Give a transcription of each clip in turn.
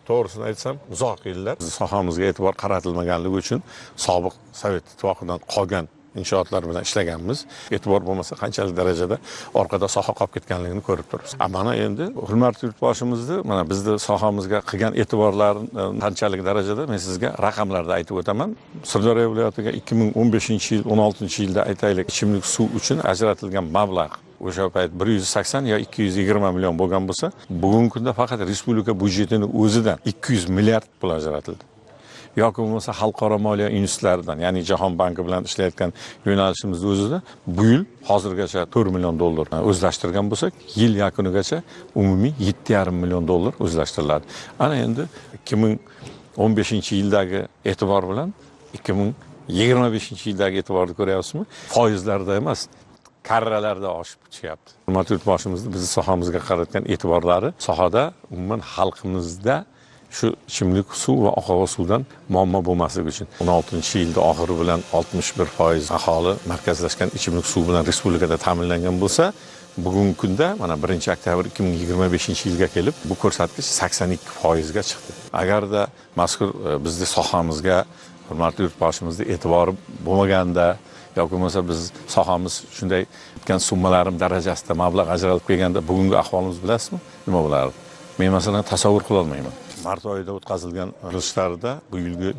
To'g'risini aytsam, uzoq yillar sohamizga e'tibor qaratilmaganligi uchun sobiq Sovet ittifoqidan qolgan inshootlar bilan ishlaganmiz. E'tibor bo'lmasa qanchalik darajada orqada soha qolib ketganligini ko'rib turibmiz. Mana endi hurmatli yurtboshimizni mana bizni sohamizga qilgan e'tiborlarini qanchalik darajada men sizga raqamlarda aytib o'taman. Sirdaryo viloyatiga 2015-yil, 16-yilda aytaylik, ichimlik suv uchun ajratilgan mablag' o'sha payt 180 yo 220 million bo'lgan bo'lsa, bugungi kunda faqat respublika byudjetining o'zidan 200 milliard pul ajratildi. Yoki bo'lmasa xalqaro moliya institutlaridan, ya'ni Jahon banki bilan ishlayotgan yo'nalishimizning o'zida bu yil hozirgacha 4 million dollar o'zlashtirgan bo'lsak, yil yakunigacha umumiy 7,5 million dollar o'zlashtiriladi. Ana endi 2015-yildagi e'tibor bilan 2025-yildagi e'tiborni ko'ryapsizmi? Foizlarda emas, karralarda oshib chiqyapti. Hurmatli yurtboshimizni bizni sohamizga qaratgan e'tiborlari sohada umuman xalqimizda shu ichimlik suv va oqova suvdan muammo bo'lmasligi uchun 16-yilda oxiri bilan 61% aholi markazlashgan ichimlik suv bilan respublikada ta'minlangan bo'lsa, bugungi kunda mana 1-oktyabr 2025-yilga kelib bu ko'rsatkich 82% ga chiqdi. Agarda mazkur bizning sohamizga hurmatli yurtboshimizning e'tibori bo'lmaganda yoki bo'lmasa biz sohamiz shunday aytgan summalarimiz darajasida mablag' ajratib kelganda bugungi ahvolimiz bilasizmi? Nima bo'lardi? Men masalan tasavvur qila olmayman. Mart oyida o'tkazilgan yig'ilishlarda bu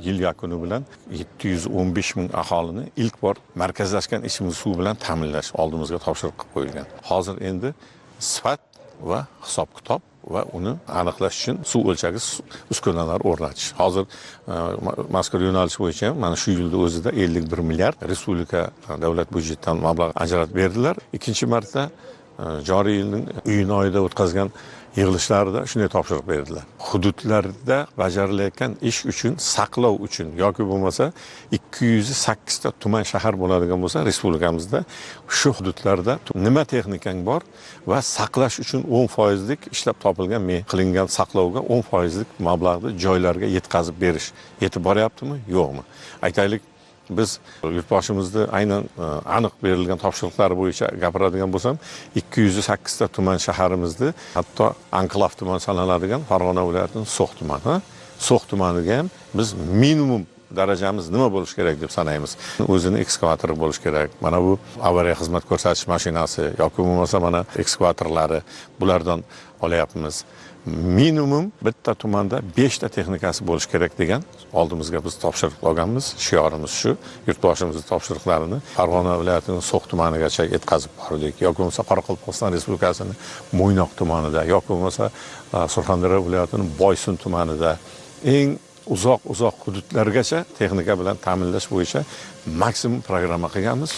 yil yakuni bilan 715 ming aholini ilk bor markazlashgan ichimlik suv bilan ta'minlash oldimizga topshiriq qilib qo'yilgan. Hozir endi sifat va hisob-kitob va uni aniqlash uchun suv o'lchagich uskunalar o'rnatish. Hozir mazkur yo'nalish bo'yicha mana shu yilda o'zida 51 milliard respublika davlat byudjetidan mablag' ajratib berdilar. Ikkinchi marta joriy yilning iyun oyida o'tkazgan yig'ilishlarida shunday topshiriq berdilar. Hududlarda bajarilayotgan ish uchun, saqlov uchun yoki bo'lmasa 208 ta tuman shahar bo'ladigan bo'lsa, respublikamizda shu hududlarda nima texnikang bor va saqlash uchun 10% lik ishlab topilgan qilingan saqlovga 10% lik mablag'ni joylarga yetkazib berish yetib boryaptimi, yo'qmi? Aytaylik, biz yurtboshimizni aynan aniq berilgan topshiriqlar bo'yicha gapiradigan bo'lsam, 208 ta tuman shaharimizni, hatto anklav tuman sanaladigan Farg'ona viloyatining So'x tumani, So'x tumaniga ham biz minimum darajamiz nima bo'lishi kerak deb sanaymiz. O'zini ekskavatori bo'lishi kerak. Mana bu avariya xizmat ko'rsatish mashinasi yoki bo'lmasa mana ekskavatorlari, bulardan olyapmiz. Minimum bitta tumanda 5 ta texnikasi bo'lishi kerak degan oldimizga biz topshiriq olganmiz. Shiorimiz shu. Yurtboshimizning topshiriqlarini Farg'ona viloyatining So'x tumanigacha yetkazib bordik. Yoki bo'lmasa Qoraqalpog'iston Respublikasining Mo'ynoq tumanida, yoki bo'lmasa Surxondaryo viloyatining Boysun tumanida eng uzoq hududlargacha texnika bilan ta'minlash bo'yicha maksimum programma qilganmiz.